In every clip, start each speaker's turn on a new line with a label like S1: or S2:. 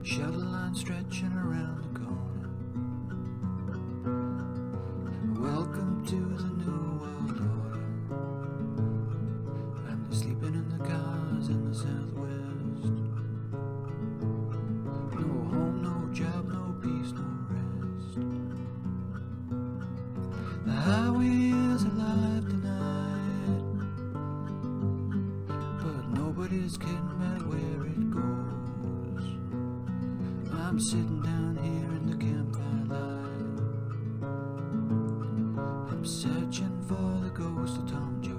S1: Shadow line stretching around the corner. Welcome to the new world order. And they're sleeping in the cars in the southwest. No home, no job, no peace, no rest. The highway is alive tonight, but nobody's kidding about where it goes. I'm sitting down here in the campfire light. I'm searching for the ghost of Tom Joad.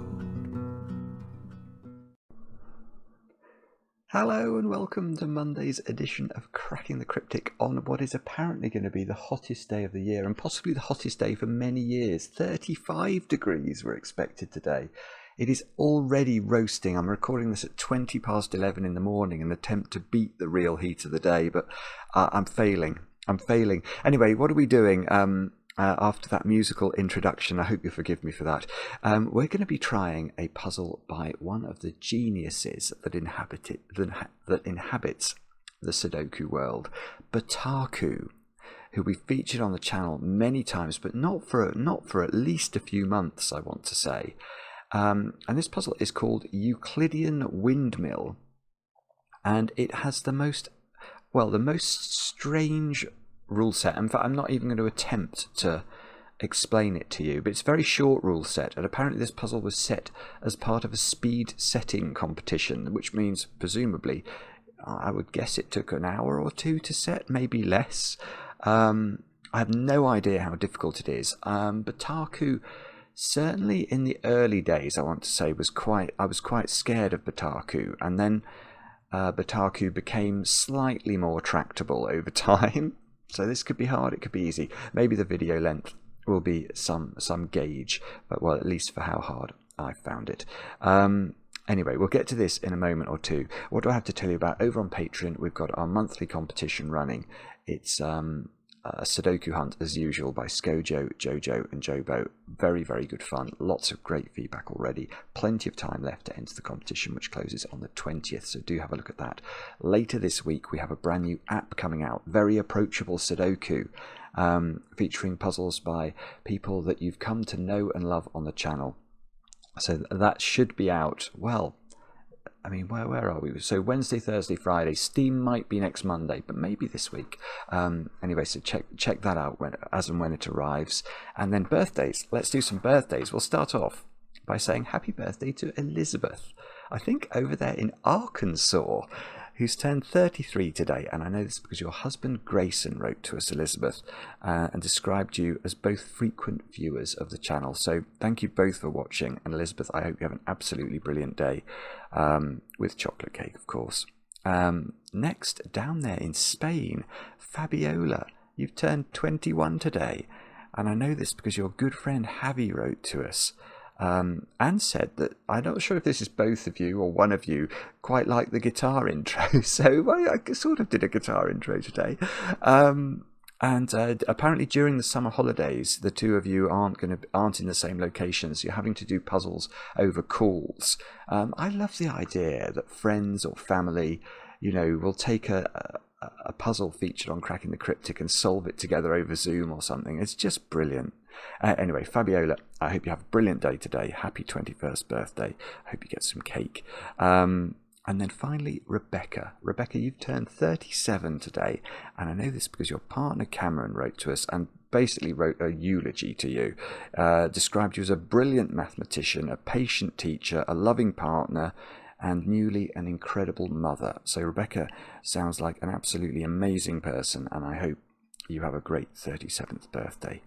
S2: Hello and welcome to Monday's edition of Cracking the Cryptic on what is apparently going to be the hottest day of the year and possibly the hottest day for many years. 35 degrees we're expected today. It is already roasting. I'm recording this at 20 past 11 in the morning in an attempt to beat the real heat of the day, but I'm failing. Anyway, what are we doing after that musical introduction? I hope you forgive me for that. We're going to be trying a puzzle by one of the geniuses that inhabits the Sudoku world, Botaku, who we've featured on the channel many times, but not for at least a few months, I want to say. And this puzzle is called Euclidean Windmill, and it has the most strange rule set. In fact, I'm not even going to attempt to explain it to you, but it's a very short rule set, and apparently this puzzle was set as part of a speed setting competition, which means presumably I would guess it took an hour or two to set, maybe less. I have no idea how difficult it is. Botaku, certainly in the early days, I want to say, I was quite scared of Botaku, and then Botaku became slightly more tractable over time. So this could be hard, it could be easy. Maybe the video length will be some gauge, but well, at least for how hard I found it. Anyway, we'll get to this in a moment or two. What do I have to tell you about? Over on Patreon, we've got our monthly competition running. It's a Sudoku hunt as usual by Scojo, Jojo and JoBo. Very, very good fun. Lots of great feedback already. Plenty of time left to enter the competition, which closes on the 20th, so do have a look at that. Later this week, we have a brand new app coming out, very approachable Sudoku, featuring puzzles by people that you've come to know and love on the channel. So that should be out, well, I mean, where are we? So Wednesday, Thursday, Friday. Steam might be next Monday, but maybe this week. Anyway, so check that out as and when it arrives. And then birthdays. Let's do some birthdays. We'll start off by saying happy birthday to Elizabeth, I think over there in Arkansas, who's turned 33 today. And I know this because your husband Grayson wrote to us, Elizabeth, and described you as both frequent viewers of the channel. So thank you both for watching. And Elizabeth, I hope you have an absolutely brilliant day, with chocolate cake, of course. Next, down there in Spain, Fabiola, you've turned 21 today. And I know this because your good friend Javi wrote to us, and said that, I'm not sure if this is both of you or one of you, quite like the guitar intro. So I sort of did a guitar intro today. And apparently during the summer holidays, the two of you aren't in the same locations. You're having to do puzzles over calls. I love the idea that friends or family, will take a puzzle featured on Cracking the Cryptic and solve it together over Zoom or something. It's just brilliant. Anyway, Fabiola, I hope you have a brilliant day today. Happy 21st birthday. I hope you get some cake. And then finally, Rebecca. Rebecca, you've turned 37 today. And I know this because your partner Cameron wrote to us and basically wrote a eulogy to you. Described you as a brilliant mathematician, a patient teacher, a loving partner, and newly an incredible mother. So Rebecca sounds like an absolutely amazing person, and I hope you have a great 37th birthday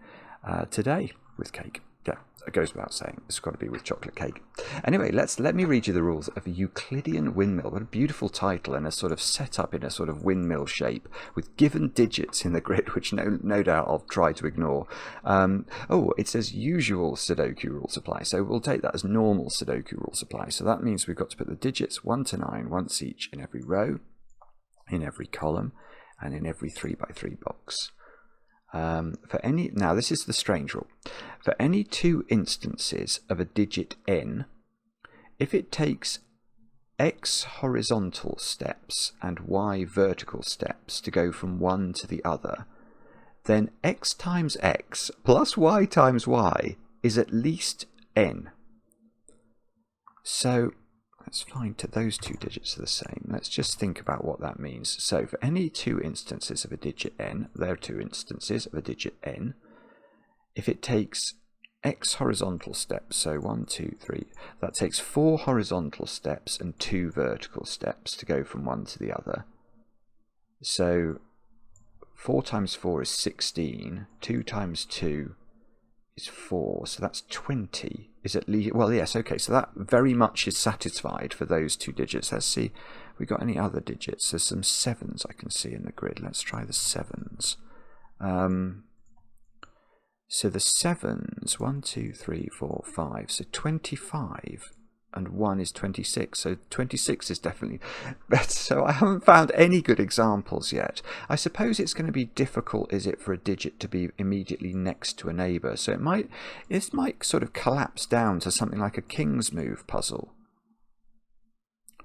S2: today with cake. Yeah, it goes without saying. It's got to be with chocolate cake. Anyway, let me read you the rules of a Euclidean Windmill. What a beautiful title, and a sort of setup in a sort of windmill shape with given digits in the grid, which no doubt I'll try to ignore. It says usual Sudoku rule supply, so we'll take that as normal Sudoku rule supply. So that means we've got to put the digits 1 to 9 once each in every row, in every column, and in every 3x3 box. Now this is the strange rule. For any two instances of a digit n, if it takes x horizontal steps and y vertical steps to go from one to the other, then x times x plus y times y is at least n. So let's find those two digits are the same. Let's just think about what that means. So for any two instances of a digit n, there are two instances of a digit n. If it takes x horizontal steps, so 1, 2, 3, that takes 4 horizontal steps and 2 vertical steps to go from one to the other. So 4 times 4 is 16, 2 times 2 is 4, so that's 20. Is at least, well, yes, okay, so that very much is satisfied for those two digits. Let's see, have we got any other digits? There's some 7s I can see in the grid. Let's try the 7s. So the 7s, 1, 2, 3, 4, 5, so 25, and 1 is 26, so 26 is definitely better. So I haven't found any good examples yet. I suppose it's going to be difficult, is it, for a digit to be immediately next to a neighbour, so it might sort of collapse down to something like a king's move puzzle.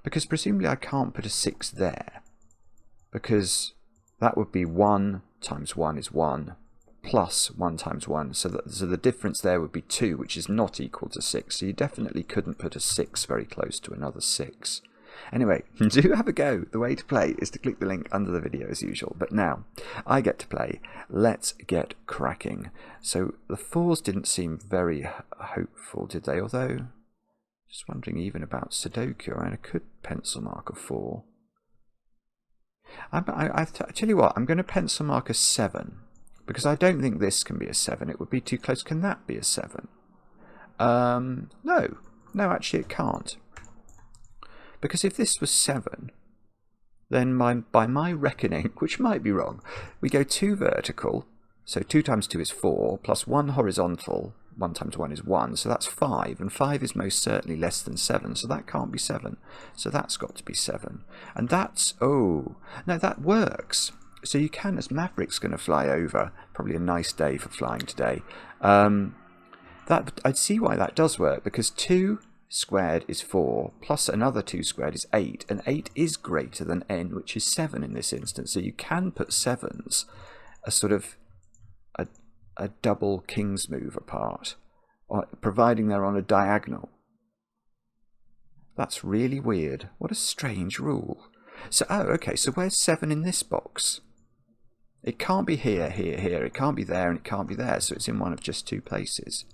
S2: Because presumably I can't put a 6 there, because that would be 1 times 1 is 1, plus 1 times 1, so the difference there would be 2, which is not equal to 6, so you definitely couldn't put a 6 very close to another 6. Anyway, do have a go. The way to play is to click the link under the video as usual, but now I get to play. Let's get cracking. So the 4s didn't seem very hopeful, did they? Although, just wondering even about Sudoku. I could pencil mark a 4. I tell you what, I'm going to pencil mark a 7. Because I don't think this can be a 7. It would be too close. Can that be a 7? No. No, actually it can't. Because if this was 7, then by my reckoning, which might be wrong, we go 2 vertical, so 2 times 2 is 4, plus 1 horizontal, 1 times 1 is 1, so that's 5, and 5 is most certainly less than 7, so that can't be 7. So that's got to be 7. And that's, oh, no, that works. So you can, as Maverick's going to fly over, probably a nice day for flying today, I'd see why that does work, because 2 squared is 4, plus another 2 squared is 8, and 8 is greater than n, which is 7 in this instance, so you can put 7s a sort of a double king's move apart, providing they're on a diagonal. That's really weird. What a strange rule. So, oh, okay, so where's 7 in this box? It can't be here, here, here. It can't be there, and it can't be there. So it's in one of just 2 places.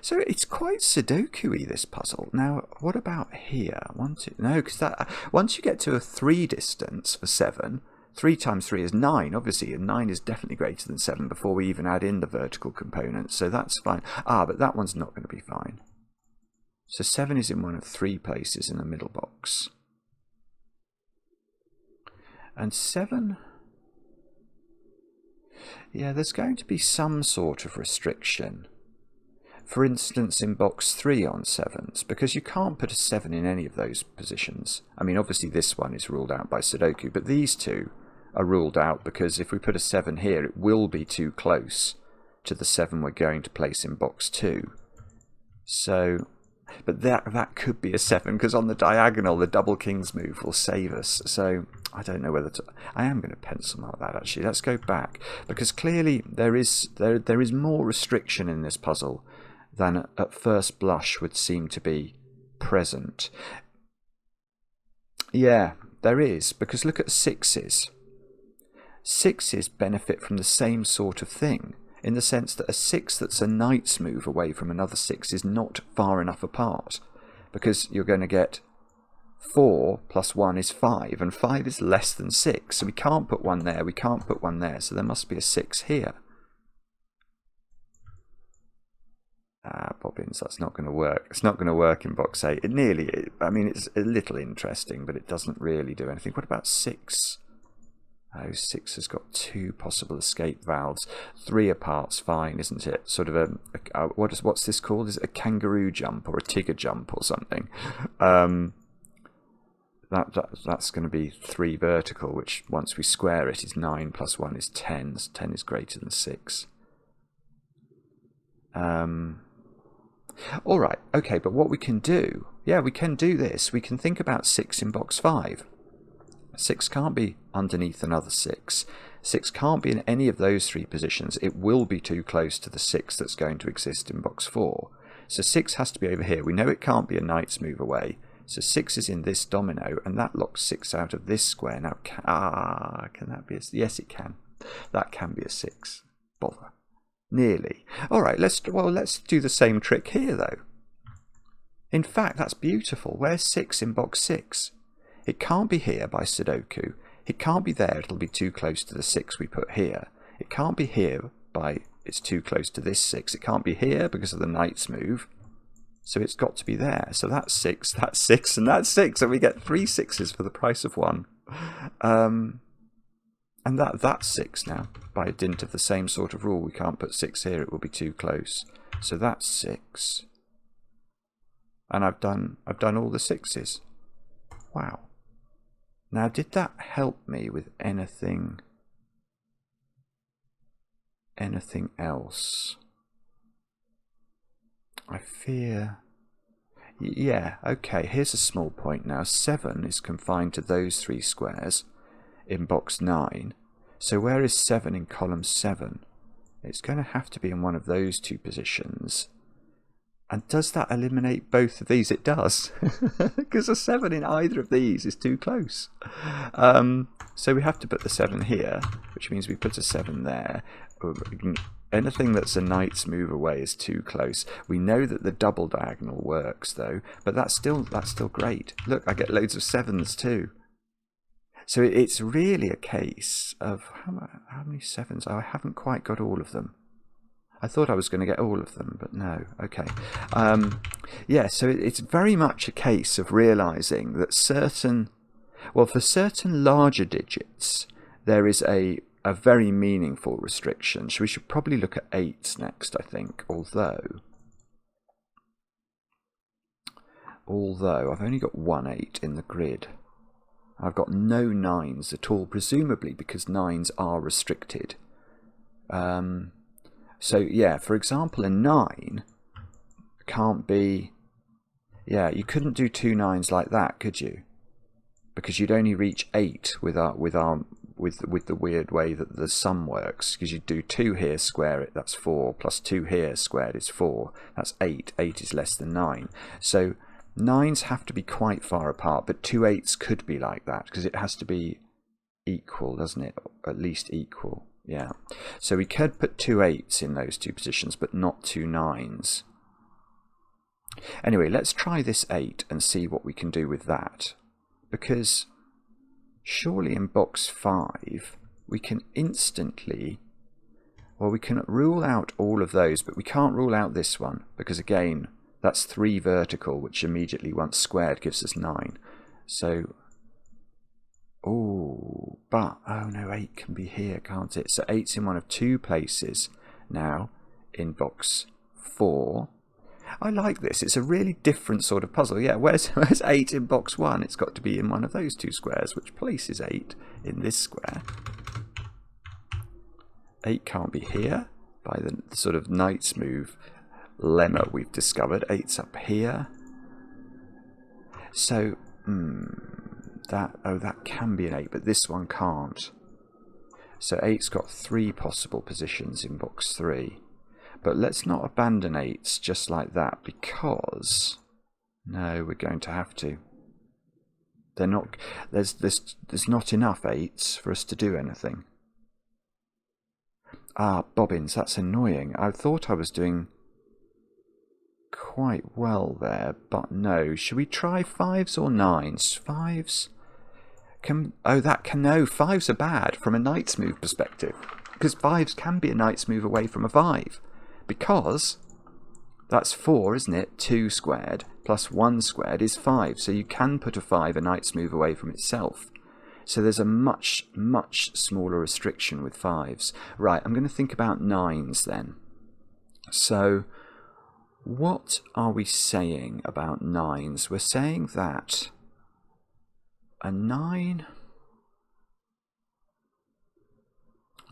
S2: So it's quite Sudoku-y, this puzzle. Now, what about here? 1, 2... No, because that once you get to a 3 distance for 7, 3 times 3 is 9, obviously, and 9 is definitely greater than 7 before we even add in the vertical components. So that's fine. Ah, but that one's not going to be fine. So 7 is in one of 3 places in the middle box. And 7... Yeah, there's going to be some sort of restriction. For instance, in box 3 on 7s, because you can't put a 7 in any of those positions. I mean, obviously this one is ruled out by Sudoku, but these two are ruled out because if we put a 7 here, it will be too close to the 7 we're going to place in box 2. So, but that could be a 7, because on the diagonal, the double king's move will save us. So I don't know whether to... I am going to pencil mark that, actually. Let's go back, because clearly there is more restriction in this puzzle than at first blush would seem to be present. Yeah, there is, because look at 6s. 6s benefit from the same sort of thing, in the sense that a 6 that's a knight's move away from another 6 is not far enough apart, because you're going to get 4 plus 1 is 5, and 5 is less than 6, so we can't put 1 there, we can't put 1 there, so there must be a 6 here. Ah, bobbins, that's not going to work. It's not going to work in box 8. I mean, it's a little interesting, but it doesn't really do anything. What about 6? Oh, 6 has got 2 possible escape valves. 3 apart's fine, isn't it? Sort of what's this called? Is it a kangaroo jump or a tiger jump or something? That's going to be 3 vertical, which once we square it is 9 plus 1 is 10. 10 is greater than 6. All right, okay, but what we can do, yeah, we can do this. We can think about 6 in box 5. 6 can't be underneath another 6. 6 can't be in any of those 3 positions. It will be too close to the 6 that's going to exist in box 4. So 6 has to be over here. We know it can't be a knight's move away. So 6 is in this domino, and that locks 6 out of this square. Now, can that be a... Yes, it can. That can be a 6. Bother. Nearly. All right, let's do the same trick here, though. In fact, that's beautiful. Where's 6 in box 6? It can't be here by Sudoku. It can't be there. It'll be too close to the 6 we put here. It can't be here by... It's too close to this 6. It can't be here because of the knight's move. So it's got to be there. So that's 6, that's 6, and that's 6. And we get 3 6s for the price of 1. And that's 6 now. By a dint of the same sort of rule, we can't put 6 here. It will be too close. So that's 6. And I've done all the 6s. Wow. Now, did that help me with anything else? I fear... Yeah, okay, here's a small point now. 7 is confined to those 3 squares in box 9. So where is 7 in column 7? It's going to have to be in one of those 2 positions. And does that eliminate both of these? It does, because a 7 in either of these is too close. So we have to put the 7 here, which means we put a 7 there. Anything that's a knight's move away is too close. We know that the double diagonal works, though, but that's still great. Look, I get loads of 7s too. So it's really a case of how many 7s? Oh, I haven't quite got all of them. I thought I was going to get all of them, but no. Okay. Yeah, so it's very much a case of realizing that for certain larger digits, there is a very meaningful restriction. So we should probably look at 8s next, I think, although I've only got 1 8 in the grid. I've got no 9s at all, presumably because 9s are restricted. So yeah, for example, a 9 can't be... Yeah, you couldn't do 2 9s like that, could you? Because you'd only reach 8 with the weird way that the sum works. Because you do 2 here, square it, that's 4, plus 2 here, squared is 4. That's 8. 8 is less than 9. So 9s have to be quite far apart, but 2 8s could be like that, because it has to be equal, doesn't it? At least equal. Yeah, so we could put 2 8s in those 2 positions, but not 2 9s. Anyway, let's try this 8 and see what we can do with that. Because surely in box 5, we can instantly... Well, we can rule out all of those, but we can't rule out this one. Because again, that's 3 vertical, which immediately once squared gives us 9. So... Oh, but, oh no, 8 can be here, can't it? So 8's in one of 2 places now in box 4. I like this. It's a really different sort of puzzle. Yeah, where's 8 in box 1? It's got to be in one of those 2 squares, which places 8 in this square. 8 can't be here by the sort of knight's move lemma we've discovered. 8's up here. So, that can be an 8, but this one can't. So 8's got 3 possible positions in box 3. But let's not abandon 8's just like that, because no, we're going to have to. They're not. There's not enough 8's for us to do anything. Ah, bobbins, that's annoying. I thought I was doing quite well there, but no. Should we try 5's or 9's? 5's. No, 5's are bad from a knight's move perspective, because 5's can be a knight's move away from a 5, because that's 4, isn't it? 2 squared plus 1 squared is 5, so you can put a 5 a knight's move away from itself. So there's a much, much smaller restriction with 5's. Right, I'm going to think about 9's then. So what are we saying about 9's? We're saying that a 9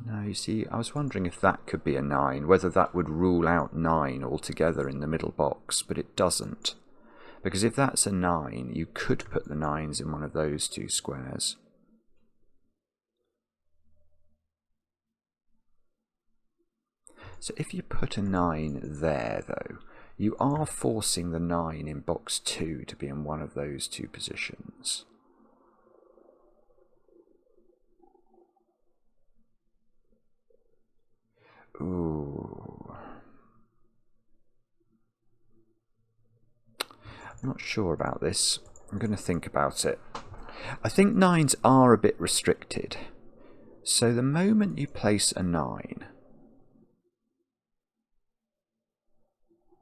S2: No, you see, I was wondering if that could be a 9, whether that would rule out 9 altogether in the middle box, but it doesn't. Because if that's a 9, you could put the 9s in one of those two squares. So if you put a 9 there, though, you are forcing the 9 in box 2 to be in one of those two positions. Ooh. I'm not sure about this. I'm going to think about it. I think 9s are a bit restricted. So the moment you place a 9,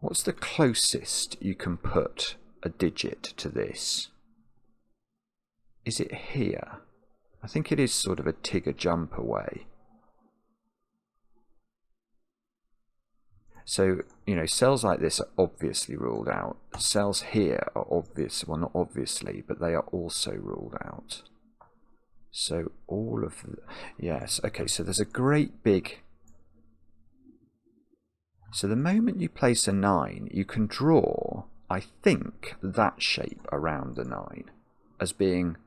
S2: what's the closest you can put a digit to this? Is it here? I think it is sort of a Tigger jump away. So, you know, cells like this are obviously ruled out. Cells here are obvious, well, not obviously, but they are also ruled out. So all of the, yes, okay, so there's a great big, so the moment you place a 9, you can draw, I think, that shape around the 9 as being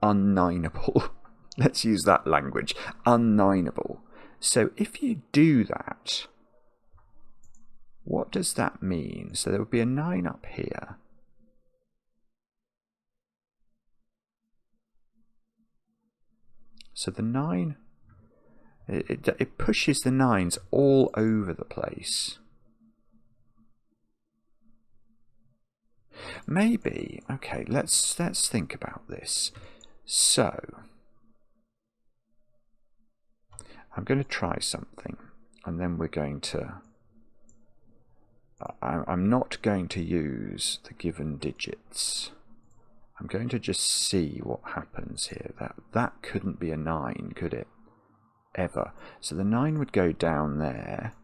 S2: un-9able. Let's use that language, un-9able. So if you do that, what does that mean? So there would be a 9 up here. So the 9, it pushes the 9s all over the place. Maybe, okay, let's think about this. So I'm going to try something, and then we're going to, I'm not going to use the given digits. I'm going to just see what happens here. That couldn't be a 9, could it? Ever. So the 9 would go down there.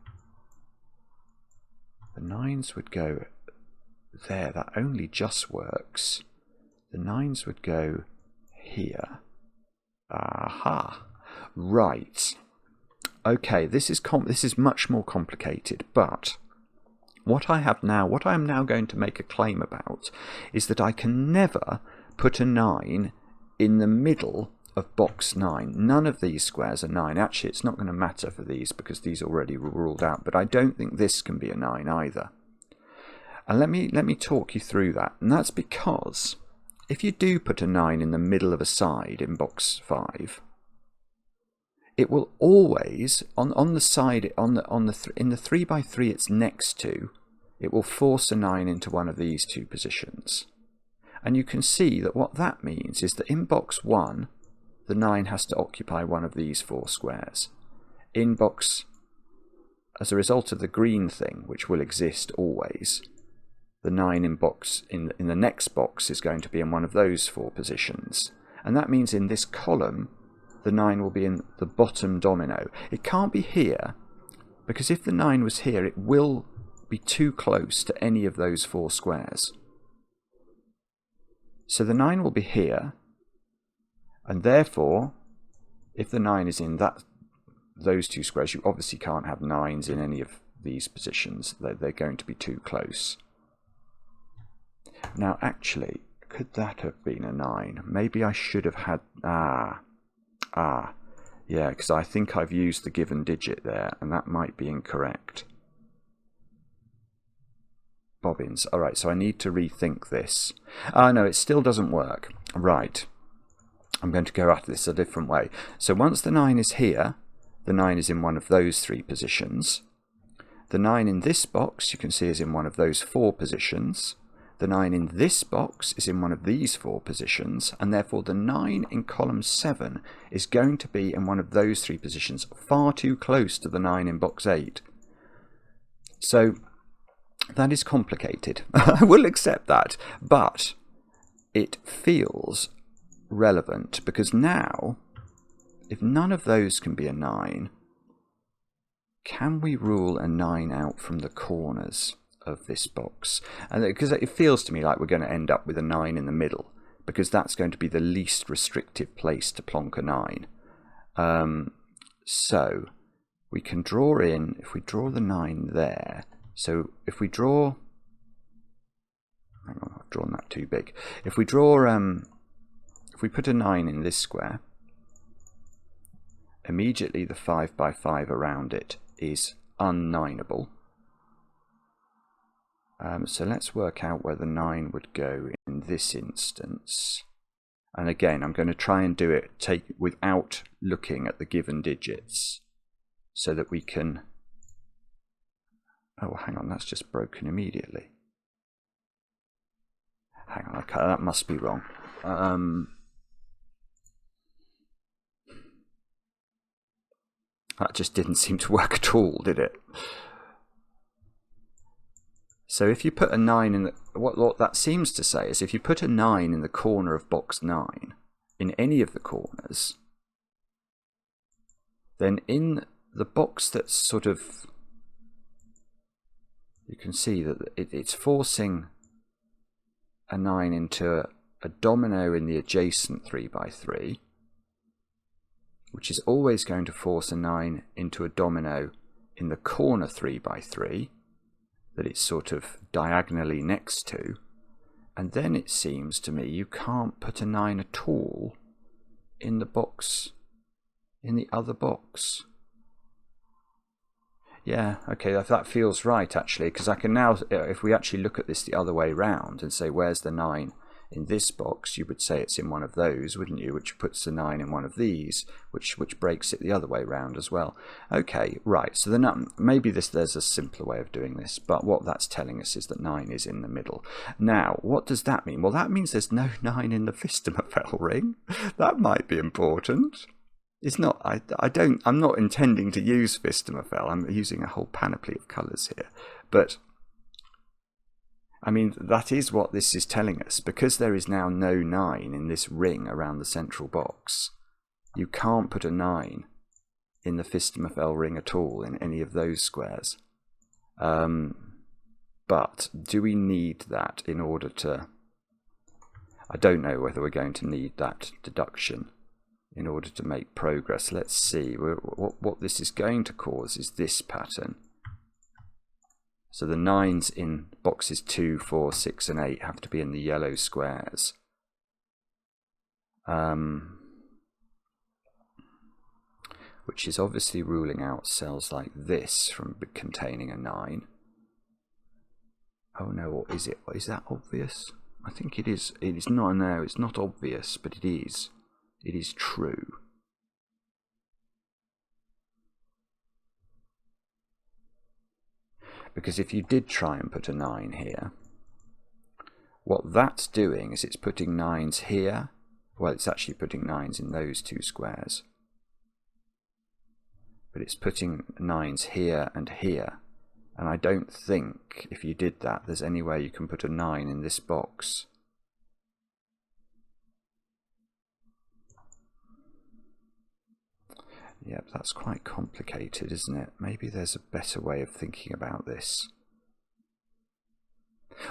S2: The 9s would go there. That only just works. The 9s would go here. Aha. Right. Okay, this is much more complicated, but what I am now going to make a claim about is that I can never put a 9 in the middle of box 9. None of these squares are 9. Actually, it's not going to matter for these because these already were ruled out, but I don't think this can be a 9 either. And let me talk you through that. And that's because if you do put a 9 in the middle of a side in box 5, it will always, on the side, in the 3x3 it's next to, it will force a 9 into one of these two positions. And you can see that what that means is that in box 1, the 9 has to occupy one of these 4 squares. In box, as a result of the green thing, which will exist always, the 9 in the next box is going to be in one of those 4 positions. And that means in this column, the 9 will be in the bottom domino. It can't be here, because if the 9 was here, it will be too close to any of those 4 squares. So the 9 will be here, and therefore, if the 9 is in those 2 squares, you obviously can't have 9s in any of these positions. They're going to be too close. Now, actually, could that have been a 9? Maybe I should have had... yeah, because I think I've used the given digit there, and that might be incorrect. Bobbins. Alright, so I need to rethink this. No, it still doesn't work. Right. I'm going to go at this a different way. So once the 9 is here, the 9 is in one of those 3 positions. The 9 in this box, you can see, is in one of those 4 positions. The 9 in this box is in one of these 4 positions, and therefore the 9 in column 7 is going to be in one of those 3 positions, far too close to the 9 in box 8. So that is complicated. I will accept that, but it feels relevant because now, if none of those can be a 9, can we rule a 9 out from the corners of this box? And because it feels to me like we're going to end up with a 9 in the middle, because that's going to be the least restrictive place to plonk a 9. So we can draw in, if we draw the 9 there, so if we draw, hang on, I've drawn that too big. If we draw, if we put a 9 in this square, immediately the 5 by 5 around it is un-9able. So let's work out where the 9 would go in this instance. And again, I'm going to try and do it without looking at the given digits, so that we can... Oh, hang on, that's just broken immediately. Hang on, okay, that must be wrong. That just didn't seem to work at all, did it? So if you put a 9 in the... What that seems to say is if you put a 9 in the corner of box 9, in any of the corners, then in the box that's sort of... You can see that it's forcing a 9 into a domino in the adjacent 3 by 3, which is always going to force a 9 into a domino in the corner 3 by 3, that it's sort of diagonally next to, and then it seems to me you can't put a 9 at all in the box, in the other box. Yeah, okay, that feels right actually, because I can now, if we actually look at this the other way round and say where's the 9 in this box, you would say it's in one of those, wouldn't you, which puts the 9 in one of these, which breaks it the other way round as well. Okay, right, so maybe there's a simpler way of doing this, but what that's telling us is that 9 is in the middle. Now, what does that mean? Well, that means there's no 9 in the Fistemafell ring. That might be important. It's not, I'm not intending to use Fistemafell. I'm using a whole panoply of colours here, but I mean, that is what this is telling us. Because there is now no 9 in this ring around the central box, you can't put a 9 in the Fistemafell ring at all in any of those squares. But do we need that in order to... I don't know whether we're going to need that deduction in order to make progress. Let's see. What this is going to cause is this pattern. So the 9s in boxes 2, 4, 6 and 8 have to be in the yellow squares. Which is obviously ruling out cells like this from containing a 9. Oh no, or is it? Is that obvious? I think it is. It is not. No, it's not obvious, but it is. It is true. Because if you did try and put a 9 here, what that's doing is it's putting 9s here. Well, it's actually putting 9s in those two squares. But it's putting 9s here and here. And I don't think, if you did that, there's any way you can put a 9 in this box. Yep, that's quite complicated, isn't it? Maybe there's a better way of thinking about this.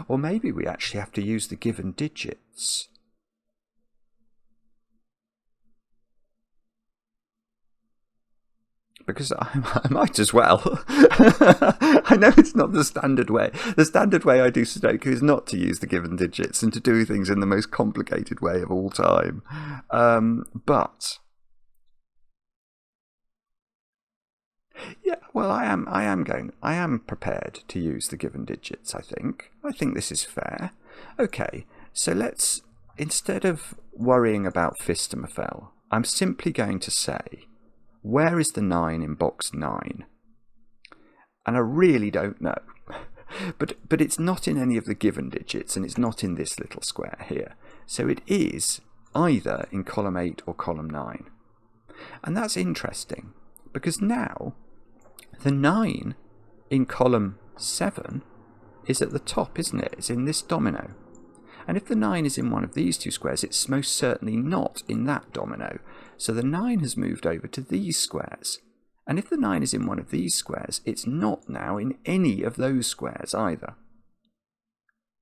S2: Or maybe we actually have to use the given digits. Because I might as well. I know it's not the standard way. The standard way I do Sudoku is not to use the given digits and to do things in the most complicated way of all time. But yeah, well, I am prepared to use the given digits, I think. I think this is fair. Okay, so let's, instead of worrying about Fistemafell, I'm simply going to say, where is the 9 in box 9? And I really don't know. But it's not in any of the given digits, and it's not in this little square here. So it is either in column 8 or column 9. And that's interesting, because now the 9 in column 7 is at the top, isn't it? It's in this domino. And if the 9 is in one of these two squares, it's most certainly not in that domino. So the 9 has moved over to these squares. And if the 9 is in one of these squares, it's not now in any of those squares either.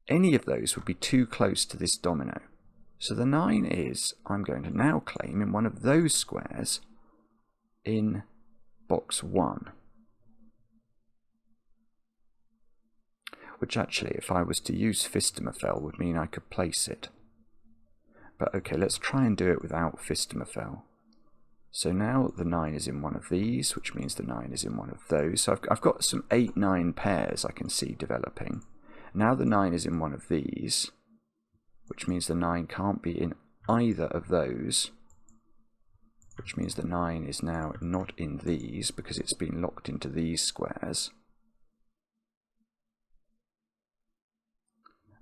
S2: Any of those would be too close to this domino. So the 9 is, I'm going to now claim, in one of those squares in box 1. Which actually, if I was to use Fistimofel, would mean I could place it. But okay, let's try and do it without Fistimofel. So now the 9 is in one of these, which means the 9 is in one of those. So I've got some 8-9 pairs I can see developing. Now the 9 is in one of these, which means the 9 can't be in either of those, which means the 9 is now not in these because it's been locked into these squares.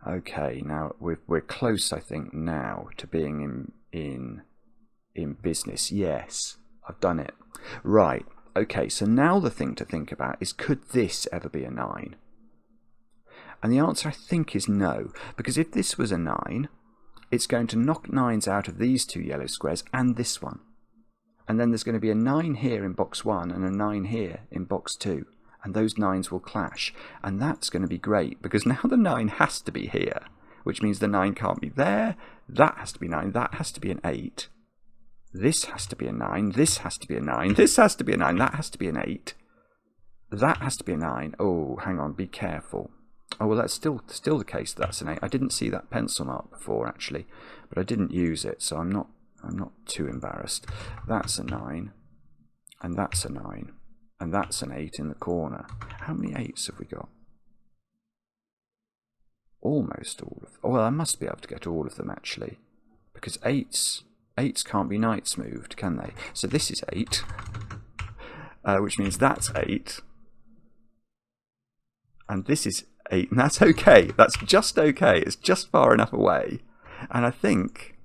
S2: Okay, now we're close, I think, now to being in business. Yes, I've done it. Right, okay, so now the thing to think about is, could this ever be a 9? And the answer, I think, is no, because if this was a 9, it's going to knock 9s out of these 2 yellow squares and this one. And then there's going to be a 9 here in box 1 and a 9 here in box 2. And those 9s will clash. And that's going to be great, because now the 9 has to be here, which means the 9 can't be there. That has to be 9. That has to be an 8. This has to be a 9. This has to be a 9. This has to be a 9. That has to be an 8. That has to be a 9. Oh, hang on. Be careful. Oh, well, that's still the case. That's an 8. I didn't see that pencil mark before, actually, but I didn't use it, so I'm not too embarrassed. That's a 9, and that's a 9, and that's an 8 in the corner. How many 8s have we got? Almost all of them. Oh, well, I must be able to get all of them, actually, because 8s can't be knights moved, can they? So this is 8, which means that's 8, and this is 8, and that's okay. That's just okay. It's just far enough away. And I think,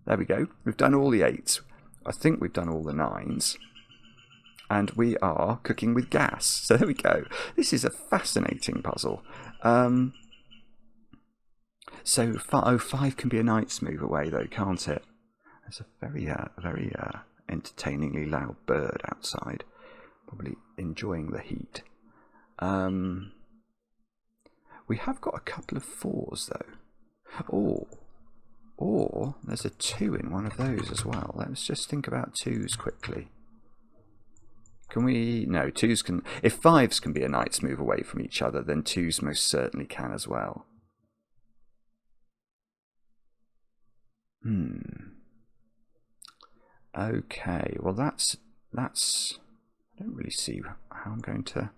S2: there we go, we've done all the 8s. I think we've done all the 9s. And we are cooking with gas. So there we go. This is a fascinating puzzle. So 5 can be a knight's move away, though, can't it? There's a very entertainingly loud bird outside, probably enjoying the heat. We have got a couple of 4s, though. Or there's a 2 in one of those as well. Let's just think about 2s quickly. Can we? No, 2s can. If 5s can be a knight's move away from each other, then 2s most certainly can as well. Okay, well that's. I don't really see how I'm going to.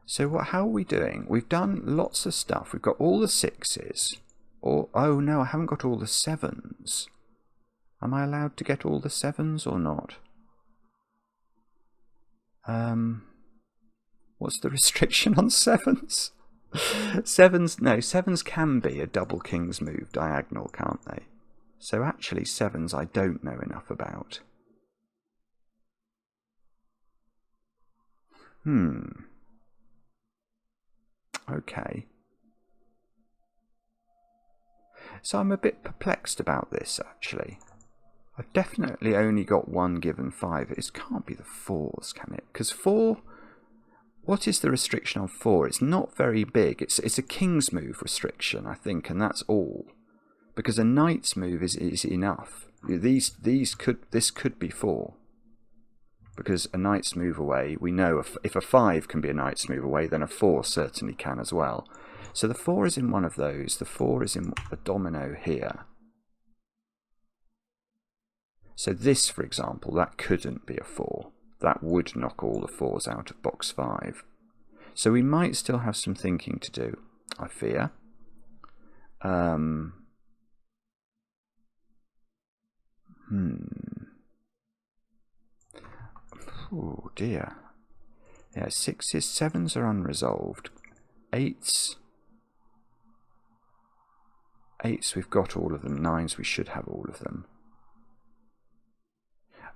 S2: So how are we doing? We've done lots of stuff. We've got all the 6s. Oh no, I haven't got all the 7s. Am I allowed to get all the 7s or not? What's the restriction on 7s? 7s can be a double king's move diagonal, can't they? So actually 7s I don't know enough about. Okay. So I'm a bit perplexed about this, actually. I've definitely only got one given 5. It can't be the 4s, can it? Because 4... What is the restriction on 4? It's not very big. It's a king's move restriction, I think, and that's all. Because a knight's move is enough. This could be 4. Because a knight's move away, we know if a 5 can be a knight's move away, then a 4 certainly can as well. So the 4 is in one of those. The 4 is in a domino here. So this, for example, that couldn't be a 4. That would knock all the 4s out of box 5. So we might still have some thinking to do, I fear. Oh dear. Yeah, 6s, 7s are unresolved. 8s, we've got all of them. 9s, we should have all of them.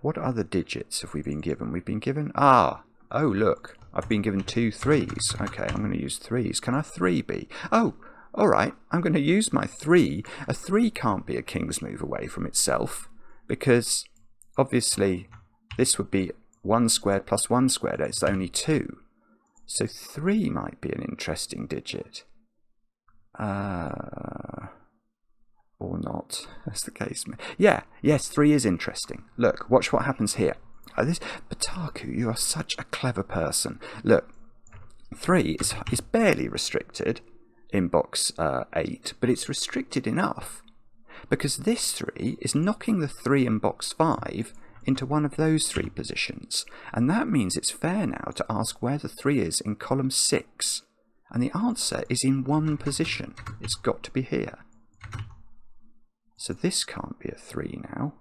S2: What other digits have we been given? We've been given... oh look, I've been given 2 3s. Okay, I'm going to use 3s. Can a 3 be? Oh, alright, I'm going to use my 3. A 3 can't be a king's move away from itself, because obviously this would be 1 squared plus 1 squared. It's only 2. So 3 might be an interesting digit. Or not, as the case may. Yeah, yes, 3 is interesting. Look, watch what happens here. This Botaku, you are such a clever person. Look, 3 is barely restricted in box 8, but it's restricted enough because this 3 is knocking the 3 in box 5 into one of those 3 positions, and that means it's fair now to ask where the 3 is in column 6, and the answer is in one position. It's got to be here. So this can't be a 3 now.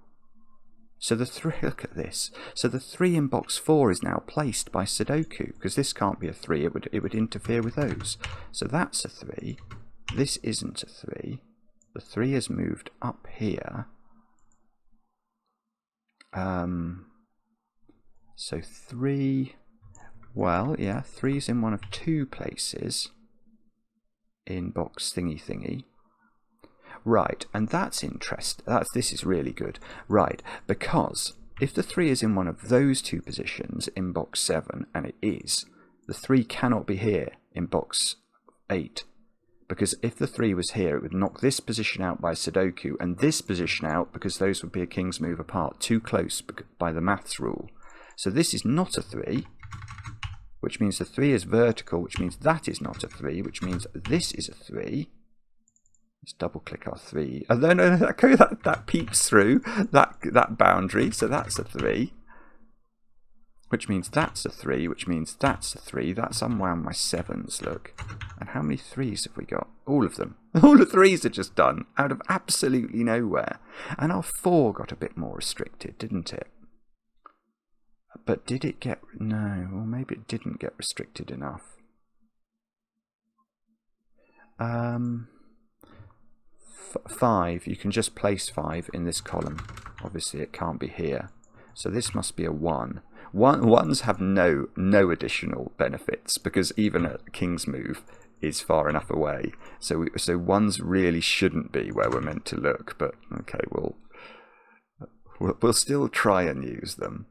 S2: So the 3, look at this. So the 3 in box 4 is now placed by Sudoku, because this can't be a 3, it would interfere with those. So that's a 3. This isn't a 3. The 3 has moved up here. So 3, well, yeah, 3's in one of 2 places in box thingy. Right, and that's interesting. This is really good. Right, because if the 3 is in one of those 2 positions in box 7, and it is, the 3 cannot be here in box 8. Because if the 3 was here, it would knock this position out by Sudoku and this position out, because those would be a king's move apart, too close by the maths rule. So this is not a 3, which means the 3 is vertical, which means that is not a 3, which means this is a 3. Let's double click our 3. Oh, no, that peeks through that boundary, so that's a 3. Which means that's a 3, which means that's a 3. That's unwound my 7s, look. And how many 3s have we got? All of them. All the 3s are just done, out of absolutely nowhere. And our 4 got a bit more restricted, didn't it? But did it get... No, well, maybe it didn't get restricted enough. 5, you can just place 5 in this column. Obviously it can't be here. So this must be a 1. Ones have no additional benefits, because even a king's move is far enough away. So ones really shouldn't be where we're meant to look, but okay, we'll still try and use them.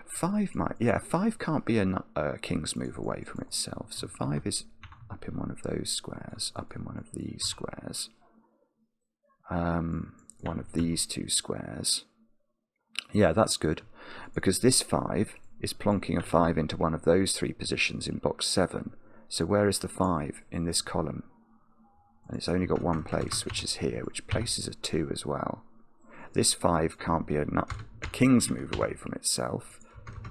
S2: 5 might, yeah, 5 can't be a king's move away from itself. So 5 is up in one of those squares, up in one of these squares. One of these 2 squares. Yeah, that's good, because this 5 is plonking a 5 into one of those 3 positions in box 7. So where is the 5 in this column? And it's only got one place, which is here, which places a 2 as well. This 5 can't be a king's move away from itself.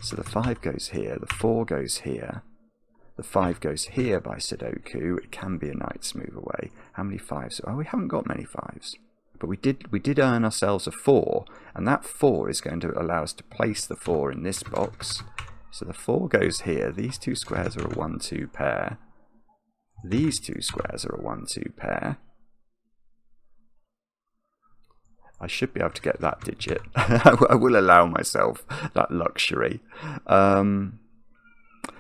S2: So the 5 goes here, the 4 goes here, the 5 goes here by Sudoku. It can be a knight's move away. How many 5s? Oh, we haven't got many 5s. But we did earn ourselves a 4, and that 4 is going to allow us to place the 4 in this box. So the 4 goes here. These 2 squares are a 1-2 pair. These 2 squares are a 1-2 pair. I should be able to get that digit. I will allow myself that luxury.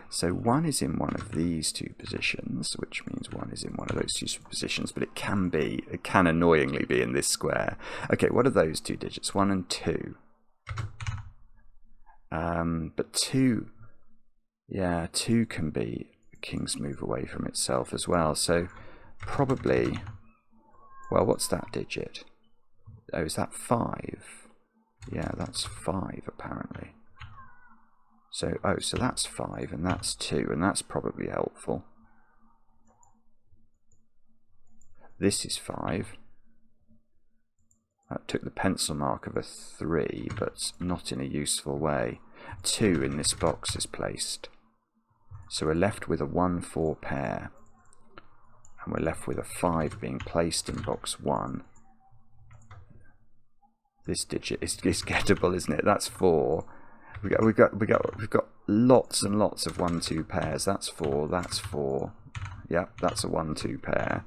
S2: So 1 is in one of these 2 positions, which means 1 is in one of those 2 positions, but it can annoyingly be in this square. Okay, what are those 2 digits? 1 and 2. But 2, yeah, 2 can be a king's move away from itself as well. So probably, well, what's that digit? Oh, is that 5? Yeah, that's 5 apparently. So, oh, so that's 5 and that's 2, and that's probably helpful. This is 5. That took the pencil mark of a 3, but not in a useful way. 2 in this box is placed. So we're left with a 1-4 pair. And we're left with a 5 being placed in box 1. This digit is gettable, isn't it? That's 4. We've got lots and lots of 1-2 pairs. That's 4. That's 4. Yep, that's a 1-2 pair.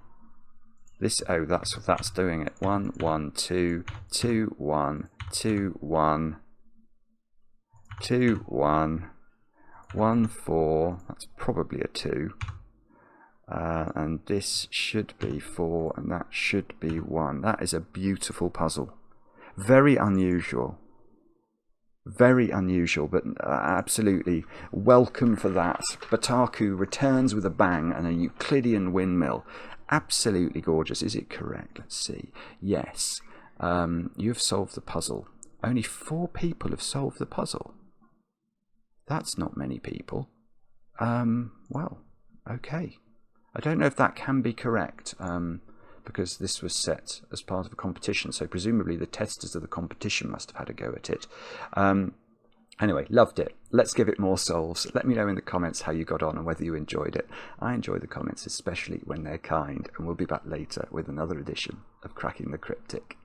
S2: This, oh, that's doing it. 1 1 2 2 1 2 1 2 1 1 4. That's probably a 2. And this should be 4, and that should be 1. That is a beautiful puzzle. Very unusual. Very unusual, but absolutely welcome for that. Botaku returns with a bang and a Euclidean windmill. Absolutely gorgeous. Is it correct? Let's see. Yes. You've solved the puzzle. Only 4 people have solved the puzzle. That's not many people. Well, okay. I don't know if that can be correct, because this was set as part of a competition, so presumably the testers of the competition must have had a go at it. Anyway, loved it. Let's give it more solves. Let me know in the comments how you got on and whether you enjoyed it. I enjoy the comments, especially when they're kind, and we'll be back later with another edition of Cracking the Cryptic.